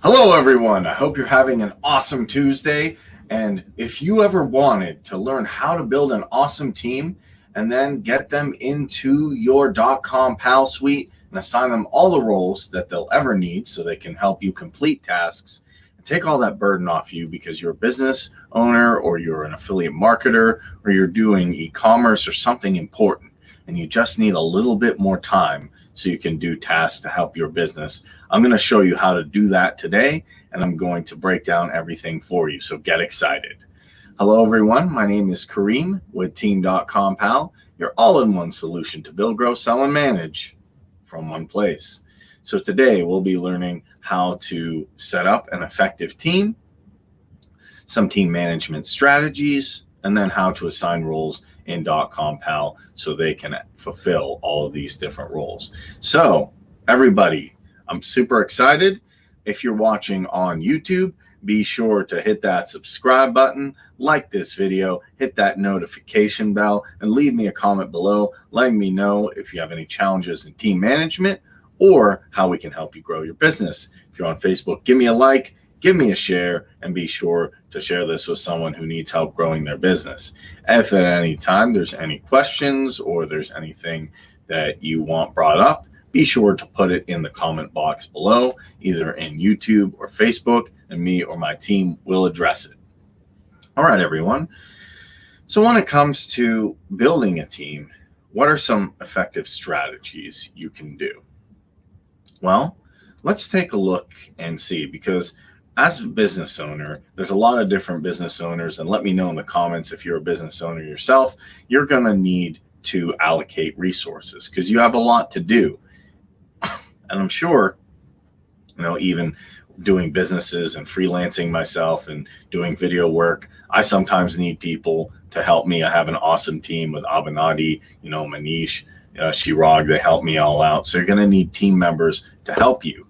Hello, everyone. I hope you're having an awesome Tuesday. And if you ever wanted to learn how to build an awesome team and then get them into your Dotcompal suite and assign them all the roles that they'll ever need so they can help you complete tasks and take all that burden off you because you're a business owner or you're an affiliate marketer or you're doing e-commerce or something important and you just need a little bit more time so you can do tasks to help your business. I'm going to show you how to do that today, and I'm going to break down everything for you, so get excited. Hello, everyone. My name is Kareem with Team.Compal, your all-in-one solution to build, grow, sell, and manage from one place. So today we'll be learning how to set up an effective team, some team management strategies, and then how to assign roles in Dotcompal so they can fulfill all of these different roles. So everybody, I'm super excited. If you're watching on YouTube, be sure to hit that subscribe button, like this video, hit that notification bell, and leave me a comment below letting me know if you have any challenges in team management or how we can help you grow your business. If you're on Facebook, give me a like, give me a share, and be sure to share this with someone who needs help growing their business. If at any time there's any questions or there's anything that you want brought up, be sure to put it in the comment box below, either in YouTube or Facebook, and me or my team will address it. All right, everyone. So when it comes to building a team, what are some effective strategies you can do? Well, let's take a look and see, because as a business owner, there's a lot of different business owners, and let me know in the comments if you're a business owner yourself. You're going to need to allocate resources because you have a lot to do. And I'm sure, even doing businesses and freelancing myself and doing video work, I sometimes need people to help me. I have an awesome team with Abanadi, Manish, Shirag, they help me all out. So you're going to need team members to help you.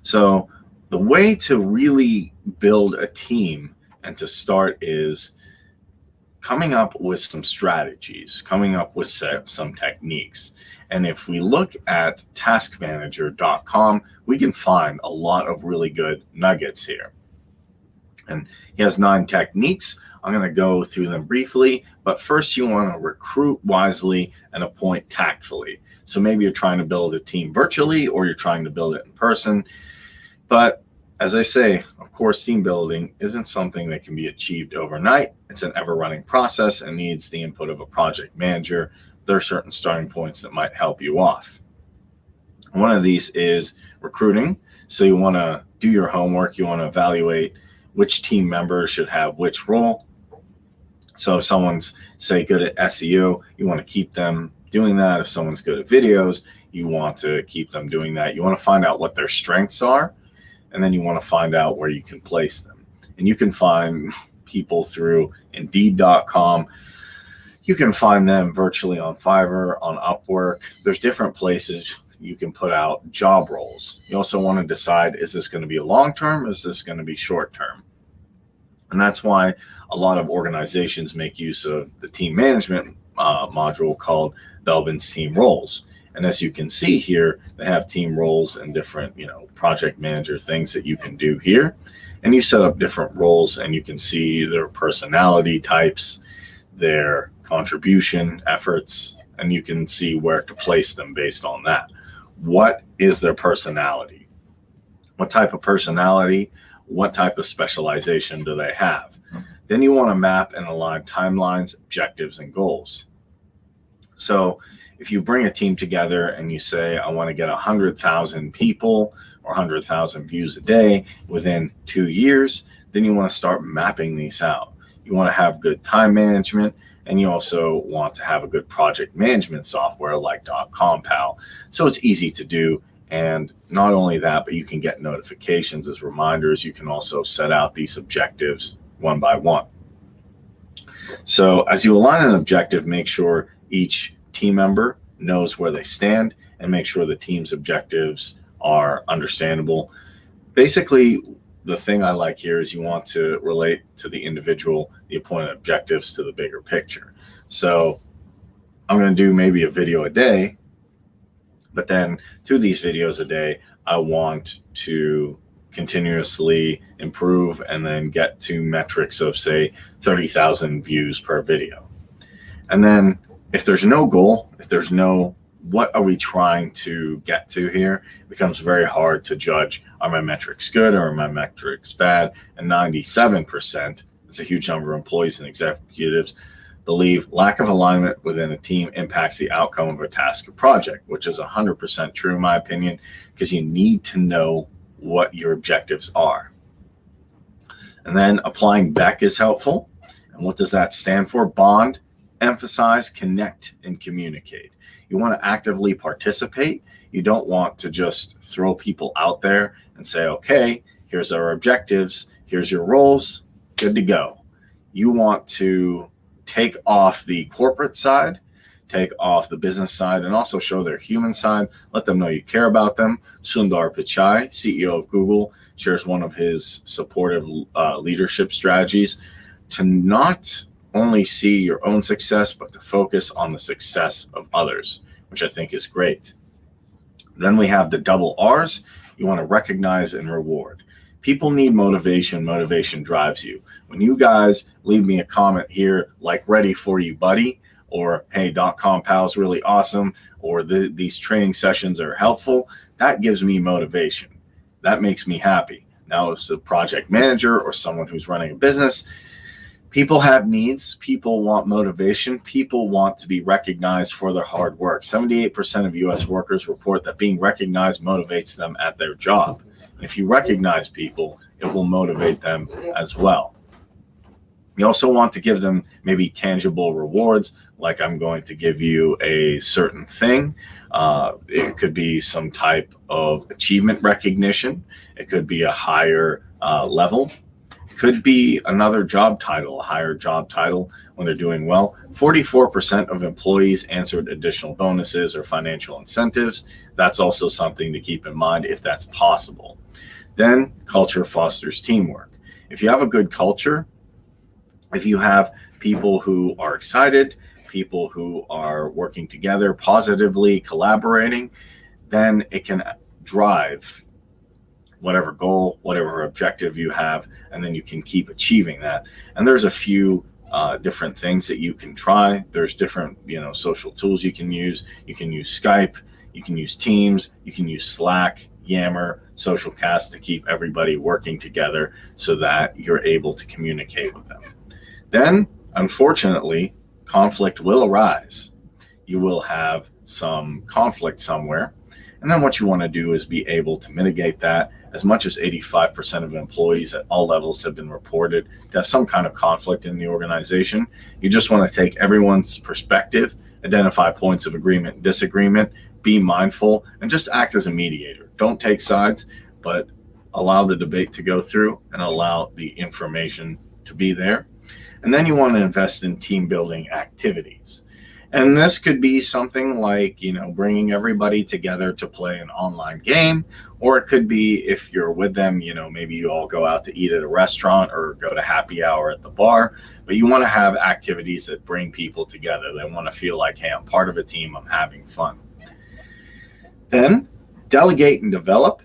So the way to really build a team and to start is coming up with some strategies, coming up with some techniques. And if we look at taskmanager.com, we can find a lot of really good nuggets here. And he has 9 techniques. I'm going to go through them briefly, but first you want to recruit wisely and appoint tactfully. So maybe you're trying to build a team virtually or you're trying to build it in person. But as I say, of course, team building isn't something that can be achieved overnight. It's an ever-running process and needs the input of a project manager. There are certain starting points that might help you off. One of these is recruiting. So you want to do your homework. You want to evaluate which team member should have which role. So if someone's, say, good at SEO, you want to keep them doing that. If someone's good at videos, you want to keep them doing that. You want to find out what their strengths are, and then you want to find out where you can place them. And you can find people through Indeed.com. You can find them virtually on Fiverr, on Upwork. There's different places you can put out job roles. You also want to decide, is this going to be long-term? Is this going to be short-term? And that's why a lot of organizations make use of the team management module called Belbin's Team Roles. And as you can see here, they have team roles and different, project manager things that you can do here. And you set up different roles and you can see their personality types, their contribution efforts, and you can see where to place them based on that. What is their personality? What type of personality? What type of specialization do they have? Then you want to map and align timelines, objectives, and goals. So if you bring a team together and you say, I want to get 100,000 people or 100,000 views a day within 2 years, then you want to start mapping these out. You want to have good time management, and you also want to have a good project management software like Dotcompal. So it's easy to do. And not only that, but you can get notifications as reminders. You can also set out these objectives one by one. So as you align an objective, make sure each team member knows where they stand and make sure the team's objectives are understandable. Basically, the thing I like here is you want to relate to the individual, the appointed objectives to the bigger picture. So I'm going to do maybe a video a day, But then through these videos a day, I want to continuously improve and then get to metrics of, say, 30,000 views per video. And then if there's no goal, if there's no what are we trying to get to here, it becomes very hard to judge, are my metrics good or are my metrics bad? And 97%, it's a huge number of employees and executives, believe lack of alignment within a team impacts the outcome of a task or project, which is 100% true in my opinion, because you need to know what your objectives are. And then applying BEC is helpful. And what does that stand for? Bond, emphasize, connect, and communicate. You want to actively participate. You don't want to just throw people out there and say, okay, here's our objectives, here's your roles, good to go. You want to take off the corporate side, take off the business side, and also show their human side. Let them know you care about them. Sundar Pichai, CEO of Google, shares one of his supportive leadership strategies to not only see your own success, but to focus on the success of others, which I think is great. Then we have the double R's. You want to recognize and reward. People need motivation. Motivation drives you. When you guys leave me a comment here like ready for you, buddy, or hey, Dotcompal is really awesome, or these training sessions are helpful, that gives me motivation. That makes me happy. Now, as a project manager or someone who's running a business, people have needs. People want motivation. People want to be recognized for their hard work. 78% of U.S. workers report that being recognized motivates them at their job. And if you recognize people, it will motivate them as well. You also want to give them maybe tangible rewards, like I'm going to give you a certain thing. It could be some type of achievement recognition. It could be a higher level. Could be another job title, a higher job title when they're doing well. 44% of employees answered additional bonuses or financial incentives. That's also something to keep in mind if that's possible. Then culture fosters teamwork. If you have a good culture, if you have people who are excited, people who are working together positively, collaborating, then it can drive whatever goal, whatever objective you have, and then you can keep achieving that. And there's a few different things that you can try. There's different, social tools you can use. You can use Skype, you can use Teams, you can use Slack, Yammer, Socialcast to keep everybody working together so that you're able to communicate with them. Then, unfortunately, conflict will arise. You will have some conflict somewhere. And then what you want to do is be able to mitigate that. As much as 85% of employees at all levels have been reported to have some kind of conflict in the organization. You just want to take everyone's perspective, identify points of agreement and disagreement, be mindful, and just act as a mediator. Don't take sides, but allow the debate to go through and allow the information to be there. And then you want to invest in team building activities. And this could be something like, bringing everybody together to play an online game, or it could be if you're with them, maybe you all go out to eat at a restaurant or go to happy hour at the bar, but you want to have activities that bring people together. They want to feel like, hey, I'm part of a team, I'm having fun. Then delegate and develop.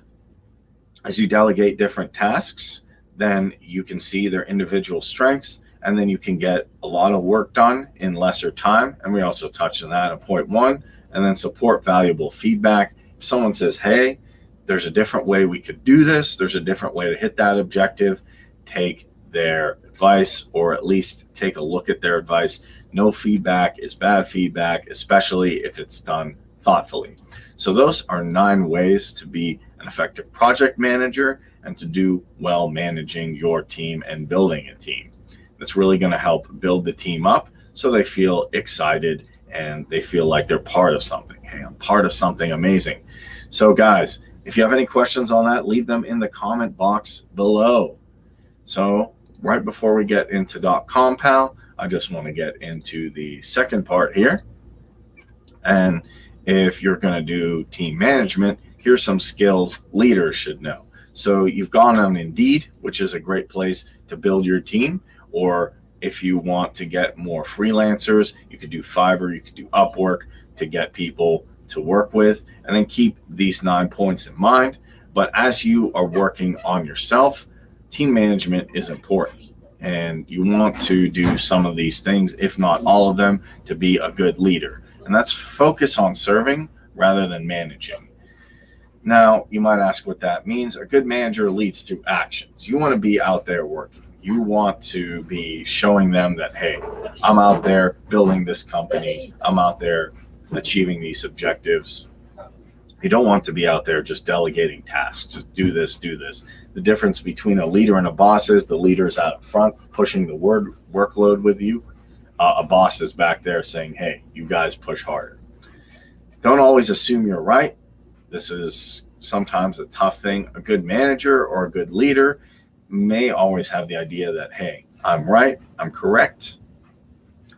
As you delegate different tasks, then you can see their individual strengths, and then you can get a lot of work done in lesser time. And we also touched on that at point 1. And then support valuable feedback. If someone says, hey, there's a different way we could do this, there's a different way to hit that objective, take their advice, or at least take a look at their advice. No feedback is bad feedback, especially if it's done thoughtfully. So those are 9 ways to be an effective project manager and to do well managing your team and building a team. That's really going to help build the team up so they feel excited and they feel like they're part of something. Hey, I'm part of something amazing. So guys, if you have any questions on that, leave them in the comment box below. So right before we get into Dotcompal, I just want to get into the second part here. And if you're going to do team management, here's some skills leaders should know. So you've gone on Indeed, which is a great place to build your team. Or if you want to get more freelancers, you could do Fiverr, you could do Upwork to get people to work with, and then keep these 9 points in mind. But as you are working on yourself, team management is important, and you want to do some of these things, if not all of them, to be a good leader. And that's focus on serving rather than managing. Now, you might ask what that means. A good manager leads through actions. You want to be out there working. You want to be showing them that, hey, I'm out there building this company. I'm out there achieving these objectives. You don't want to be out there just delegating tasks. Just do this, do this. The difference between a leader and a boss is the leader is out front pushing the workload with you. A boss is back there saying, hey, you guys push harder. Don't always assume you're right. This is sometimes a tough thing. A good manager or a good leader may always have the idea that, hey, I'm right, I'm correct.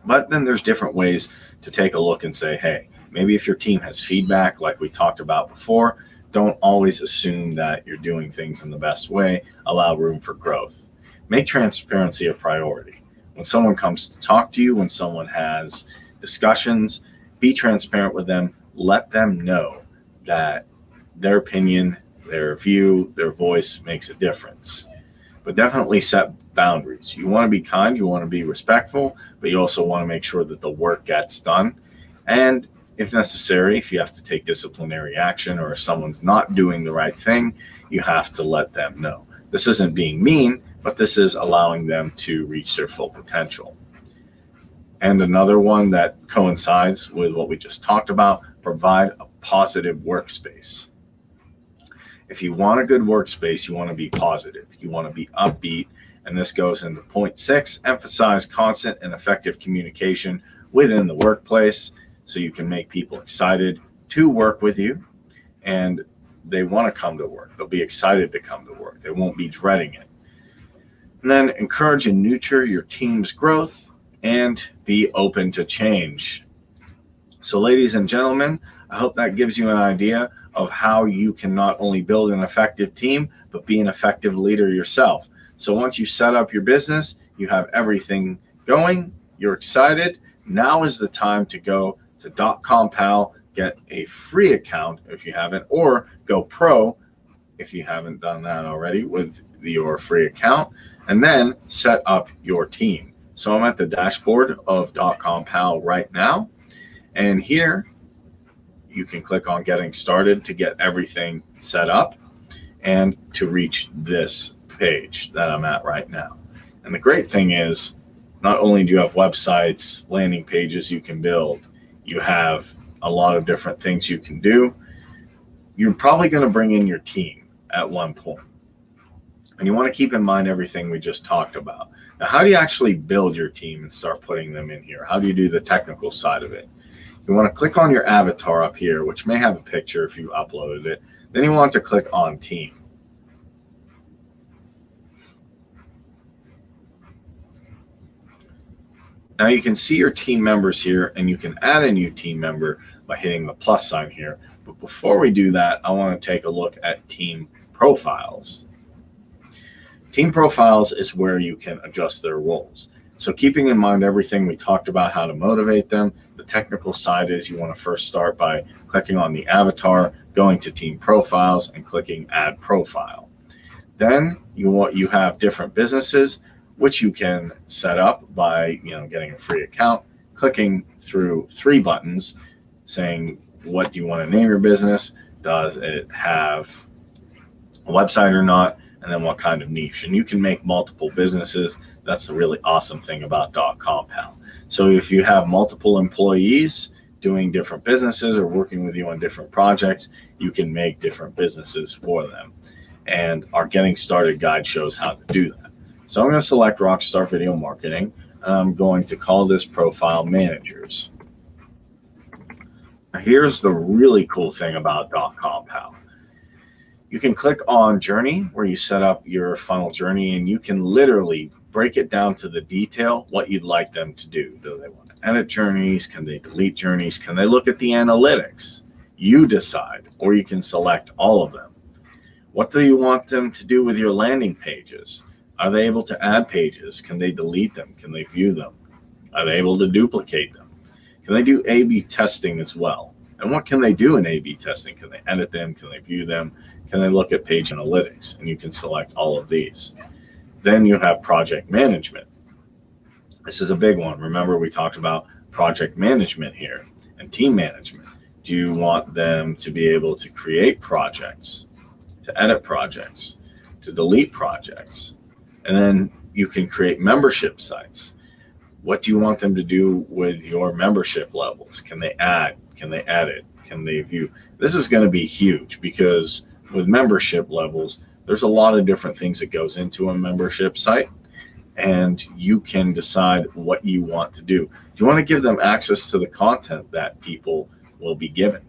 But then there's different ways to take a look and say, hey, maybe if your team has feedback, like we talked about before, don't always assume that you're doing things in the best way. Allow room for growth. Make transparency a priority. When someone comes to talk to you, when someone has discussions, be transparent with them. Let them know that their opinion, their view, their voice makes a difference. But definitely set boundaries. You want to be kind, you want to be respectful, but you also want to make sure that the work gets done. And if necessary, if you have to take disciplinary action, or if someone's not doing the right thing, you have to let them know. This isn't being mean, but this is allowing them to reach their full potential. And another one that coincides with what we just talked about, provide a positive workspace. If you want a good workspace, you want to be positive. You want to be upbeat. And this goes into point 6, emphasize constant and effective communication within the workplace so you can make people excited to work with you, and they want to come to work. They'll be excited to come to work. They won't be dreading it. And then encourage and nurture your team's growth and be open to change. So ladies and gentlemen, I hope that gives you an idea of how you can not only build an effective team, but be an effective leader yourself. So once you set up your business, you have everything going, you're excited. Now is the time to go to Dotcompal, get a free account if you haven't, or go pro if you haven't done that already with your free account, and then set up your team. So I'm at the dashboard of Dotcompal right now, and here you can click on getting started to get everything set up and to reach this page that I'm at right now. And the great thing is, not only do you have websites, landing pages you can build, you have a lot of different things you can do. You're probably going to bring in your team at one point. And you want to keep in mind everything we just talked about. Now, how do you actually build your team and start putting them in here? How do you do the technical side of it? You want to click on your avatar up here, which may have a picture if you uploaded it. Then you want to click on team. Now you can see your team members here, and you can add a new team member by hitting the plus sign here. But before we do that, I want to take a look at team profiles. Team profiles is where you can adjust their roles. So keeping in mind everything we talked about, how to motivate them, the technical side is you want to first start by clicking on the avatar, going to team profiles, and clicking add profile. Then you have different businesses which you can set up by getting a free account, clicking through 3 buttons saying what do you want to name your business, does it have a website or not, and then what kind of niche. And you can make multiple businesses. That's the really awesome thing about Dotcompal. So if you have multiple employees doing different businesses or working with you on different projects, you can make different businesses for them. And our Getting Started guide shows how to do that. So I'm going to select Rockstar Video Marketing, and I'm going to call this Profile Managers. Now here's the really cool thing about Dotcompal. You can click on Journey, where you set up your funnel journey, and you can literally break it down to the detail what you'd like them to do. Do they want to edit journeys? Can they delete journeys? Can they look at the analytics? You decide, or you can select all of them. What do you want them to do with your landing pages? Are they able to add pages? Can they delete them? Can they view them? Are they able to duplicate them? Can they do A/B testing as well? And what can they do in A/B testing? Can they edit them? Can they view them? Can they look at page analytics? And you can select all of these. Then you have project management. This is a big one. Remember, we talked about project management here and team management. Do you want them to be able to create projects, to edit projects, to delete projects? And then you can create membership sites. What do you want them to do with your membership levels? Can they add? Can they edit? Can they view? This is going to be huge because with membership levels, there's a lot of different things that goes into a membership site, and you can decide what you want to do. Do you want to give them access to the content that people will be given?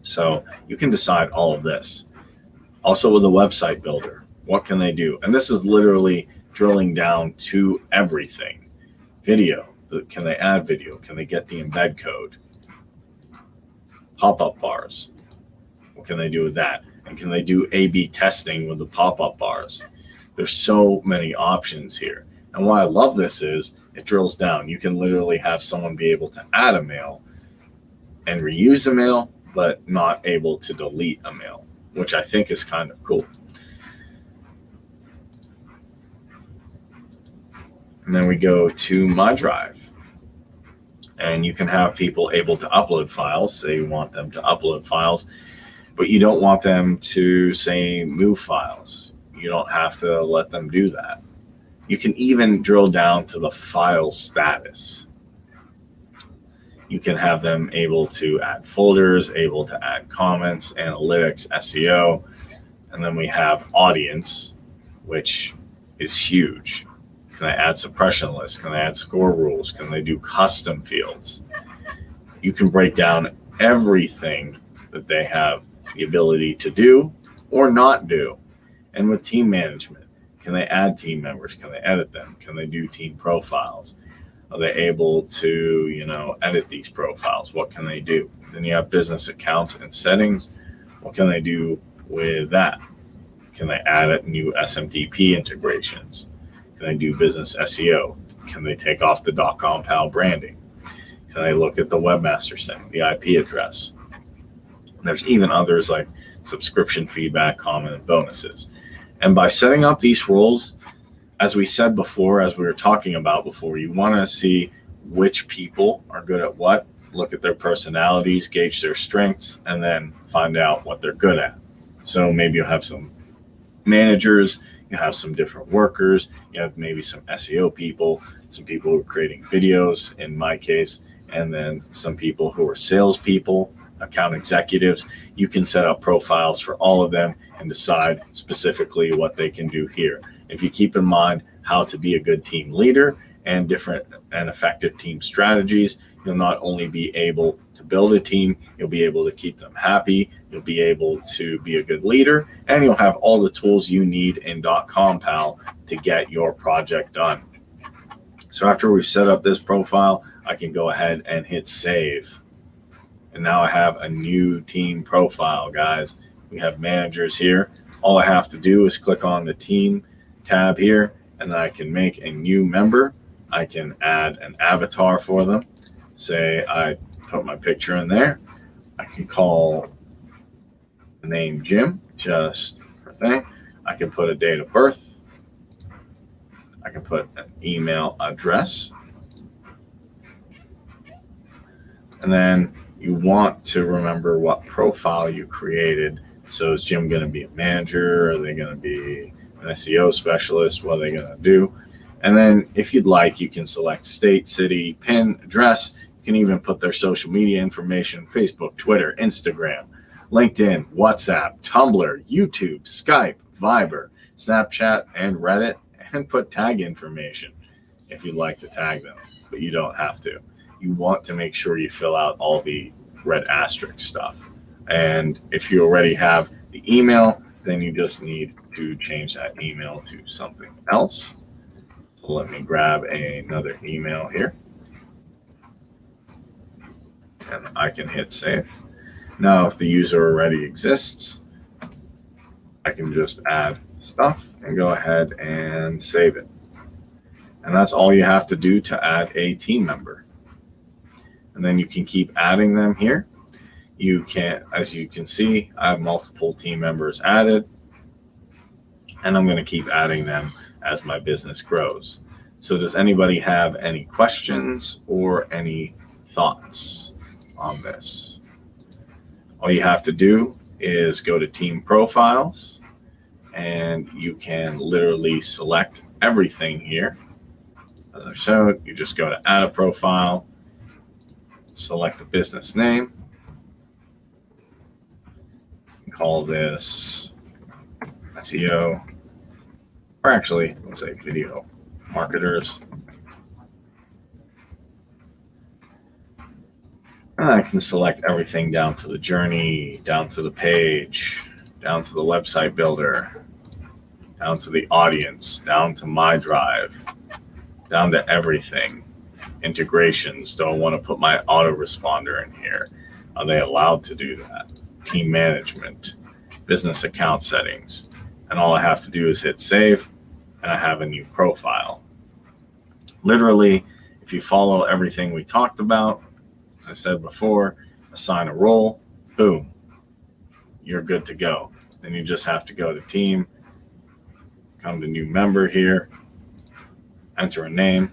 So you can decide all of this. Also with a website builder, what can they do? And this is literally drilling down to everything. Video, can they add video? Can they get the embed code? Pop-up bars, what can they do with that? And can they do A/B testing with the pop-up bars? There's so many options here. And why I love this is it drills down. You can literally have someone be able to add a mail and reuse a mail, but not able to delete a mail, which I think is kind of cool. And then we go to My Drive. And you can have people able to upload files. Say you want them to upload files, but you don't want them to, say, move files. You don't have to let them do that. You can even drill down to the file status. You can have them able to add folders, able to add comments, analytics, SEO. And then we have audience, which is huge. Can they add suppression lists? Can they add score rules? Can they do custom fields? You can break down everything that they have the ability to do or not do. And with team management, can they add team members? Can they edit them? Can they do team profiles? Are they able to, edit these profiles? What can they do? Then you have business accounts and settings. What can they do with that? Can they add new SMTP integrations? Can they do business SEO? Can they take off the Dotcompal branding? Can they look at the webmaster setting, the IP address? There's even others like subscription feedback, comment, and bonuses. And by setting up these roles, as we said before, as we were talking about before, you want to see which people are good at what, look at their personalities, gauge their strengths, and then find out what they're good at. So maybe you'll have some managers, you have some different workers, you have maybe some SEO people, some people who are creating videos in my case, and then some people who are salespeople, account executives. You can set up profiles for all of them and decide specifically what they can do here. If you keep in mind how to be a good team leader and different and effective team strategies, you'll not only be able to build a team, you'll be able to keep them happy, you'll be able to be a good leader, and you'll have all the tools you need in Dotcompal to get your project done. So after we've set up this profile, I can go ahead and hit save. And now I have a new team profile, guys. We have managers here. All I have to do is click on the team tab here, and then I can make a new member. I can add an avatar for them. Say I put my picture in there. I can call the name Jim, just for thing. I can put a date of birth. I can put an email address. And then you want to remember what profile you created. So is Jim going to be a manager? Are they going to be an SEO specialist? What are they going to do? And then if you'd like, you can select state, city, PIN, address. You can even put their social media information, Facebook, Twitter, Instagram, LinkedIn, WhatsApp, Tumblr, YouTube, Skype, Viber, Snapchat, and Reddit, and put tag information if you'd like to tag them, but you don't have to. You want to make sure you fill out all the red asterisk stuff. And if you already have the email, then you just need to change that email to something else. So let me grab another email here. And I can hit save. Now, if the user already exists, I can just add stuff and go ahead and save it. And that's all you have to do to add a team member. And then you can keep adding them here. as you can see, I have multiple team members added, and I'm going to keep adding them as my business grows. So does anybody have any questions or any thoughts on this? All you have to do is go to team profiles, and you can literally select everything here. As I showed, you just go to add a profile, select the business name, call this SEO, or actually, let's say video marketers. And I can select everything down to the journey, down to the page, down to the website builder, down to the audience, down to my drive, down to everything. Integrations. Do I want to put my autoresponder in here? Are they allowed to do that? Team management, business account settings. And all I have to do is hit save, and I have a new profile. Literally, if you follow everything we talked about, as I said before, assign a role, boom, you're good to go. Then you just have to go to team, come to new member here, enter a name,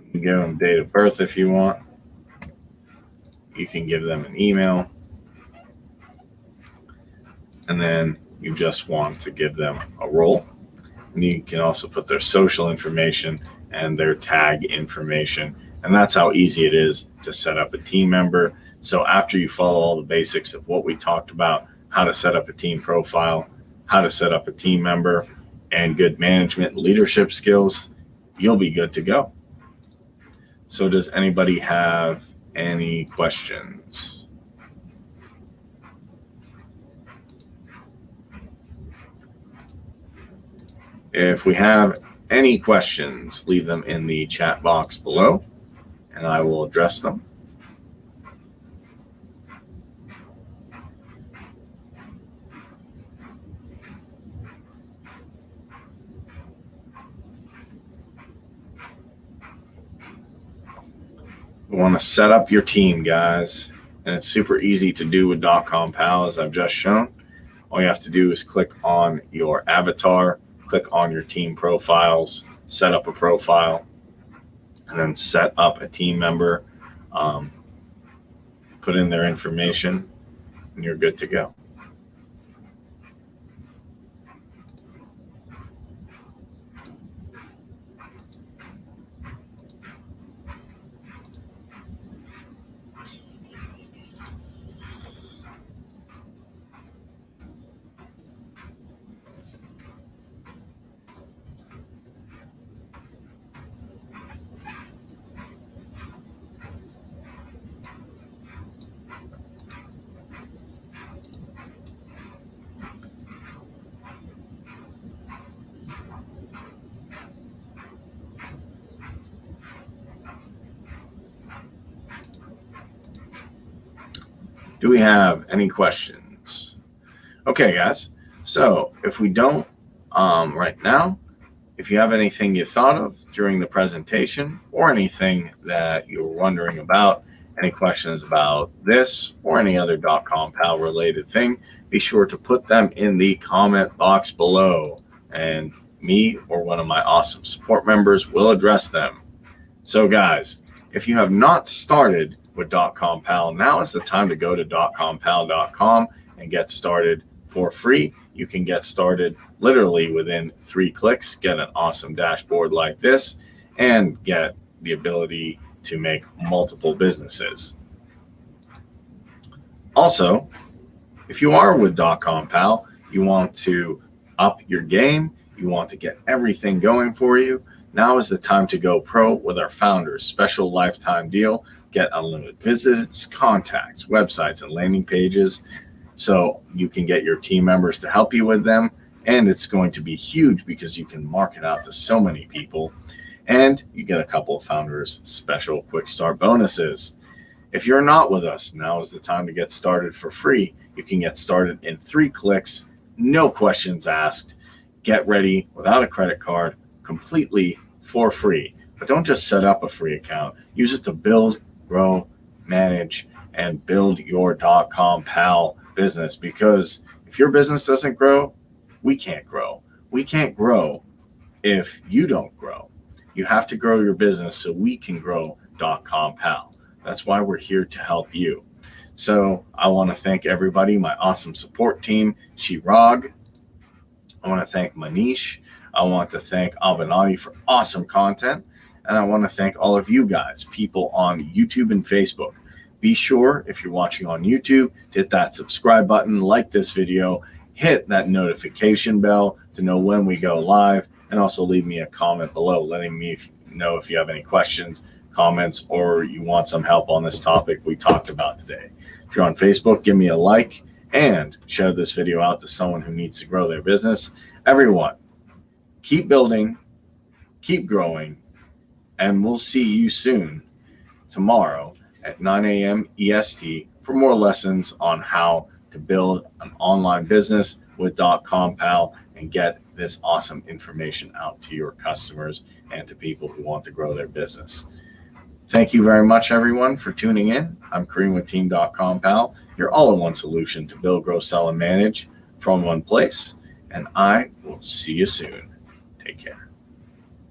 you can give them date of birth if you want. You can give them an email, and then you just want to give them a role. And you can also put their social information and their tag information. And that's how easy it is to set up a team member. So after you follow all the basics of what we talked about, how to set up a team profile, how to set up a team member, and good management and leadership skills, you'll be good to go. So does anybody have any questions? If we have any questions, leave them in the chat box below, and I will address them. You want to set up your team, guys, and it's super easy to do with Dotcompal, as I've just shown. All you have to do is click on your avatar, click on your team profiles, set up a profile, and then set up a team member, put in their information, and you're good to go. Do we have any questions? Okay, guys. So if we don't right now, if you have anything you thought of during the presentation or anything that you were wondering about, any questions about this or any other Dotcompal related thing, be sure to put them in the comment box below, and me or one of my awesome support members will address them. So guys, if you have not started with Dotcompal, now is the time to go to dotcompal.com and get started for free. You can get started literally within 3 clicks, get an awesome dashboard like this, and get the ability to make multiple businesses. Also, if you are with Dotcompal, you want to up your game, you want to get everything going for you, now is the time to go pro with our founders' special lifetime deal. Get unlimited visits, contacts, websites, and landing pages, so you can get your team members to help you with them. And it's going to be huge because you can market out to so many people, and you get a couple of founders' special quick start bonuses. If you're not with us, now is the time to get started for free. You can get started in 3 clicks, no questions asked. get ready without a credit card, completely for free. But don't just set up a free account. Use it to build, grow, manage, and build your Dotcompal business. Because if your business doesn't grow, we can't grow. We can't grow if you don't grow. You have to grow your business so we can grow Dotcompal. That's why we're here to help you. So I want to thank everybody, my awesome support team, Shirag. I want to thank Manish. I want to thank Avenatti for awesome content. And I want to thank all of you guys, people on YouTube and Facebook. Be sure, if you're watching on YouTube, to hit that subscribe button, like this video, hit that notification bell to know when we go live, and also leave me a comment below letting me know if you have any questions, comments, or you want some help on this topic we talked about today. If you're on Facebook, give me a like and share this video out to someone who needs to grow their business. Everyone, keep building, keep growing, and we'll see you soon tomorrow at 9 a.m. EST for more lessons on how to build an online business with Dotcompal and get this awesome information out to your customers and to people who want to grow their business. Thank you very much, everyone, for tuning in. I'm Kareem with Team Dotcompal, your all-in-one solution to build, grow, sell, and manage from one place. And I will see you soon. Take care.